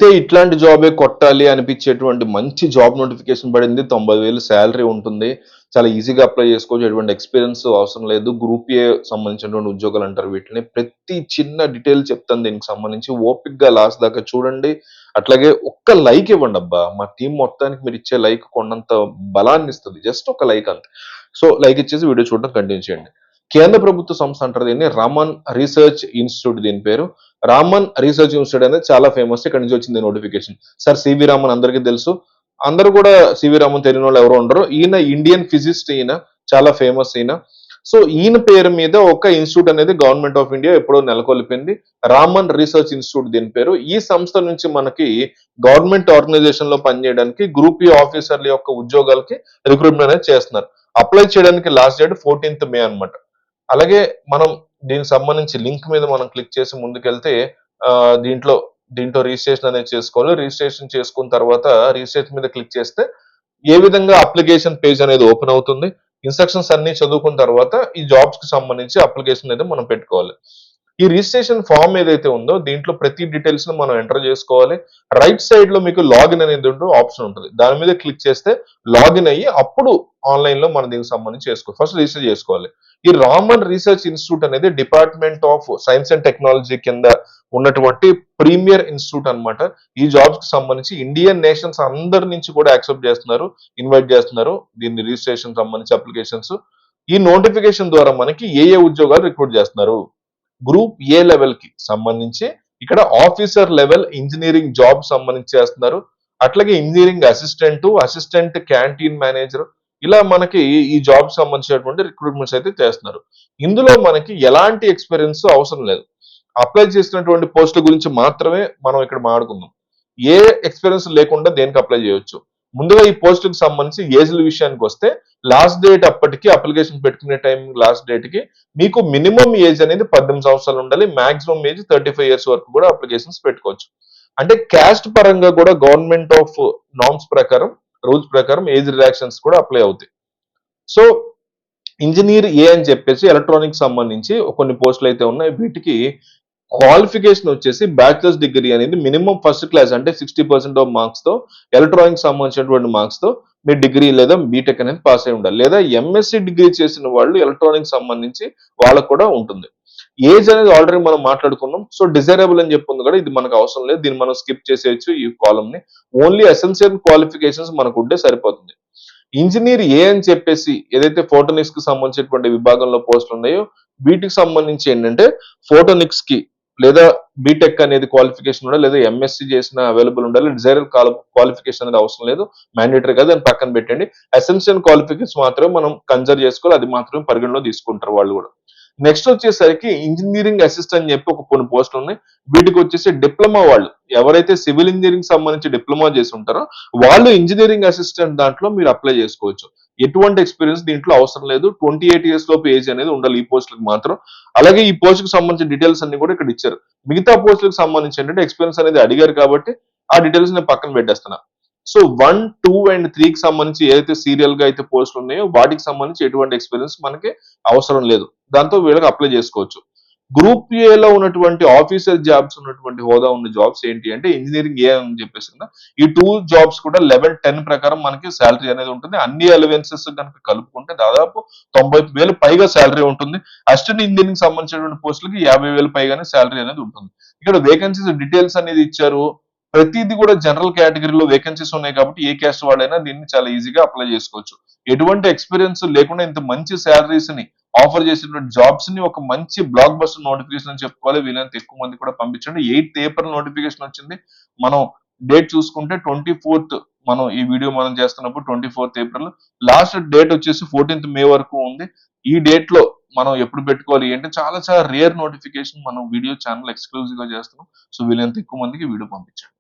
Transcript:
పెడితే ఇట్లాంటి జాబే కొట్టాలి అనిపించేటువంటి మంచి జాబ్ నోటిఫికేషన్ పడింది. 90,000 సాలరీ ఉంటుంది. చాలా ఈజీగా అప్లై చేసుకోవచ్చు. ఎటువంటి ఎక్స్‌పీరియన్స్ అవసరం లేదు. గ్రూప్ ఏ సంబంధించినటువంటి ఉద్యోగాలు అంటారు వీటిని. ప్రతి చిన్న డీటెయిల్ చెప్తాను దీనికి సంబంధించి. ఓపికగా లాస్ట్ దాకా చూడండి. అట్లాగే ఒక్క లైక్ ఇవ్వండబ్బా! మా టీమ్ మొత్తానికి మీరిచ్చే లైక్ కొండంత బలాన్నిస్తది. జస్ట్ ఒక లైక్ అంతే. సో, లైక్ ఇచ్చేసి వీడియో చూడడం కంటిన్యూ చేయండి. కేంద్ర ప్రభుత్వ సంస్థ అంటారు దీన్ని. రామన్ రీసెర్చ్ ఇన్‌స్టిట్యూట్ దీని పేరు. రామన్ రీసెర్చ్ ఇన్‌స్టిట్యూట్ అనేది చాలా ఫేమస్. ఇక్కడి నుంచి వచ్చింది నోటిఫికేషన్. సార్ సివి రామన్ అందరికీ తెలుసు. అందరూ కూడా సివి రామన్ తెలియనోళ్ళు ఎవరు ఉండరు. ఈయన ఇండియన్ ఫిజిసిస్ట్ ఈయన. చాలా ఫేమస్ ఈయన. సో ఈయన పేరు మీద ఒక ఇన్స్టిట్యూట్ అనేది గవర్నమెంట్ ఆఫ్ ఇండియా ఎప్పుడో నెలకొల్పింది. రామన్ రీసెర్చ్ ఇన్స్టిట్యూట్ దీని పేరు. ఈ సంస్థ నుంచి మనకి గవర్నమెంట్ ఆర్గనైజేషన్ లో పనిచేయడానికి గ్రూప్ ఏ ఆఫీసర్ల యొక్క ఉద్యోగాలకి రిక్రూట్మెంట్ అనేది చేస్తున్నారు. అప్లై చేయడానికి లాస్ట్ డేట్ 14th మే అన్నమాట. అలాగే మనం దీనికి సంబంధించి లింక్ మీద మనం క్లిక్ చేసి ముందుకెళ్తే దీంట్లో దీంట్లో రిజిస్ట్రేషన్ అనేది చేసుకోవాలి. రిజిస్ట్రేషన్ చేసుకున్న తర్వాత రిజిస్ట్రేషన్ మీద క్లిక్ చేస్తే ఏ విధంగా అప్లికేషన్ పేజ్ అనేది ఓపెన్ అవుతుంది. ఇన్స్ట్రక్షన్స్ అన్ని చదువుకున్న తర్వాత ఈ జాబ్స్ కి సంబంధించి అప్లికేషన్ అయితే మనం పెట్టుకోవాలి. ఈ రిజిస్ట్రేషన్ ఫామ్ ఏదైతే ఉందో దీంట్లో ప్రతి డీటెయిల్స్ ను మనం ఎంటర్ చేసుకోవాలి. రైట్ సైడ్ లో మీకు లాగిన్ అనేది ఆప్షన్ ఉంటుంది. దాని మీద క్లిక్ చేస్తే లాగిన్ అయ్యి అప్పుడు ఆన్లైన్ లో మనం దీనికి సంబంధించి చేసుకోవాలి. ఫస్ట్ రిజిస్టర్ చేసుకోవాలి. ఈ రామన్ రీసెర్చ్ ఇన్స్టిట్యూట్ అనేది department of science and technology కింద ఉన్నటువంటి ప్రీమియర్ ఇన్స్టిట్యూట్ అన్నమాట. ఈ జాబ్స్ కి సంబంధించి ఇండియన్ నేషన్స్ అందరి నుంచి కూడా యాక్సెప్ట్ చేస్తున్నారు, ఇన్వైట్ చేస్తున్నారు. దీన్ని రిజిస్ట్రేషన్ సంబంధించి అప్లికేషన్స్. ఈ నోటిఫికేషన్ ద్వారా మనకి ఏ ఉద్యోగాలు రిక్రూట్ చేస్తున్నారు. గ్రూప్ ఏ లెవెల్ కి సంబంధించి ఇక్కడ ఆఫీసర్ లెవెల్ ఇంజనీరింగ్ జాబ్ సంబంధించి చేస్తున్నారు. అట్లాగే engineering assistant, assistant canteen manager ఇలా మనకి ఈ జాబ్ సంబంధించినటువంటి రిక్రూట్మెంట్స్ అయితే చేస్తున్నారు. ఇందులో మనకి ఎలాంటి ఎక్స్పీరియన్స్ అవసరం లేదు. అప్లై చేసినటువంటి పోస్టుల గురించి మాత్రమే మనం ఇక్కడ మాట్లాడుకుందాం. ఏ ఎక్స్పీరియన్స్ లేకుండా దేనికి అప్లై చేయొచ్చు. ముందుగా ఈ పోస్టులకు సంబంధించి ఏజ్ల విషయానికి వస్తే లాస్ట్ డేట్ అప్పటికి అప్లికేషన్ పెట్టుకునే టైం లాస్ట్ డేట్ కి మీకు మినిమం ఏజ్ అనేది 18 సంవత్సరాలు ఉండాలి. మాక్సిమం ఏజ్ 35 ఇయర్స్ వరకు కూడా అప్లికేషన్స్ పెట్టుకోవచ్చు. అంటే క్యాస్ట్ పరంగా కూడా గవర్నమెంట్ ఆఫ్ నార్మ్స్ ప్రకారం రూల్స్ ప్రకారం ఏజ్ రిలాక్సన్స్ కూడా అప్లై అవుతాయి. సో ఇంజనీర్ ఏ అని చెప్పేసి ఎలక్ట్రానిక్స్ సంబంధించి కొన్ని పోస్టులు అయితే ఉన్నాయి. వీటికి క్వాలిఫికేషన్ వచ్చేసి బ్యాచిలర్స్ డిగ్రీ అనేది మినిమం ఫస్ట్ క్లాస్ అంటే 60% ఆఫ్ మార్క్స్ తో ఎలక్ట్రానిక్స్ సంబంధించినటువంటి మార్క్స్ తో మీ డిగ్రీ లేదా బీటెక్ అనేది పాస్ అయి ఉండాలి. లేదా ఎంఎస్సి డిగ్రీ చేసిన వాళ్ళు ఎలక్ట్రానిక్స్ సంబంధించి వాళ్ళకు కూడా ఉంటుంది. ఏజ్ అనేది ఆల్రెడీ మనం మాట్లాడుకున్నాం. సో డిజైరబుల్ అని చెప్పుంది కూడా ఇది మనకు అవసరం లేదు. దీన్ని మనం స్కిప్ చేసేయచ్చు ఈ కాలం ని. ఓన్లీ ఎసెన్షియల్ క్వాలిఫికేషన్స్ మనకు ఉంటే సరిపోతుంది. ఇంజనీర్ ఏ అని చెప్పేసి ఏదైతే ఫోటోనిక్స్ కి సంబంధించినటువంటి విభాగంలో పోస్టులు ఉన్నాయో వీటికి సంబంధించి ఏంటంటే ఫోటోనిక్స్ కి లేదా బీటెక్ అనేది క్వాలిఫికేషన్ ఉండాలి, లేదా ఎంఎస్సి చేసిన అవైలబుల్ ఉండాలి. డిజైరల్ క్వాలిఫికేషన్ అనేది అవసరం లేదు, మ్యాండేటరీ కాదు, దాన్ని పక్కన పెట్టండి. ఎసెన్షియల్ క్వాలిఫికేషన్ మాత్రమే మనం కన్సిడర్ చేసుకోవాలి. అది మాత్రమే పరిగణలో తీసుకుంటారు వాళ్ళు కూడా. నెక్స్ట్ వచ్చేసరికి ఇంజనీరింగ్ అసిస్టెంట్ అని చెప్పి ఒక కొన్ని పోస్టులు ఉన్నాయి. వీటికి వచ్చేసి డిప్లొమా వాళ్ళు ఎవరైతే సివిల్ ఇంజనీరింగ్ సంబంధించి డిప్లొమా చేసి ఉంటారో వాళ్ళు ఇంజనీరింగ్ అసిస్టెంట్ దాంట్లో మీరు అప్లై చేసుకోవచ్చు. ఎటువంటి ఎక్స్పీరియన్స్ దీంట్లో అవసరం లేదు. 28 ఇయర్స్ లోపు ఏజ్ అనేది ఉండాలి ఈ పోస్టులకు మాత్రం. అలాగే ఈ పోస్ట్ కి సంబంధించిన డీటెయిల్స్ అన్ని కూడా ఇక్కడ ఇచ్చారు. మిగతా పోస్టులకు సంబంధించి ఏంటంటే ఎక్స్పీరియన్స్ అనేది అడిగారు కాబట్టి ఆ డీటెయిల్స్ నేను పక్కన పెట్టేస్తున్నా. సో 1, 2 అండ్ 3 కి సంబంధించి ఏదైతే సీరియల్ గా అయితే పోస్టులు ఉన్నాయో వాటికి సంబంధించి ఎటువంటి ఎక్స్పీరియన్స్ మనకి అవసరం లేదు. దాంతో వీళ్ళకి అప్లై చేసుకోవచ్చు. గ్రూప్ ఏ లో ఉన్నటువంటి ఆఫీసర్ జాబ్స్ ఉన్నటువంటి హోదా ఉన్న జాబ్స్ ఏంటి అంటే ఇంజనీరింగ్ ఏ అని చెప్పేసి కదా. ఈ 2 జాబ్స్ కూడా లెవెల్ 10 ప్రకారం మనకి శాలరీ అనేది ఉంటుంది. అన్ని అలవెన్సెస్ కనుక కలుపుకుంటే దాదాపు 90,000 పైగా శాలరీ ఉంటుంది. అసిస్టెంట్ ఇంజనీరింగ్ సంబంధించినటువంటి పోస్టులకి 50,000 పైగానే శాలరీ అనేది ఉంటుంది. ఇక్కడ వేకెన్సీస్ డీటెయిల్స్ అనేది ఇచ్చారు. ప్రతిదీ కూడా జనరల్ కేటగిరీలో వేకెన్సీస్ ఉన్నాయి కాబట్టి ఏ క్యాస్ట్ వాడైనా దీన్ని చాలా ఈజీగా అప్లై చేసుకోవచ్చు. ఎటువంటి ఎక్స్పీరియన్స్ లేకుండా ఇంత మంచి శాలరీస్ ని ఆఫర్ చేసినటువంటి జాబ్స్ ని ఒక మంచి బ్లాక్ బస్టర్ నోటిఫికేషన్ అని చెప్పుకోవాలి. వీలైనంత ఎక్కువ మంది కూడా పంపించండి. 8th ఏప్రిల్ నోటిఫికేషన్ వచ్చింది. మనం డేట్ చూసుకుంటే 24th మనం ఈ వీడియో మనం చేస్తున్నప్పుడు 24th ఏప్రిల్. లాస్ట్ డేట్ వచ్చేసి 14th మే వరకు ఉంది. ఈ డేట్ లో మనం ఎప్పుడు పెట్టుకోవాలి అంటే చాలా చాలా రేర్ నోటిఫికేషన్ మనం వీడియో ఛానల్ ఎక్స్క్లూజివ్ గా చేస్తున్నాం. సో వీలైనంత ఎక్కువ మందికి వీడియో పంపించండి.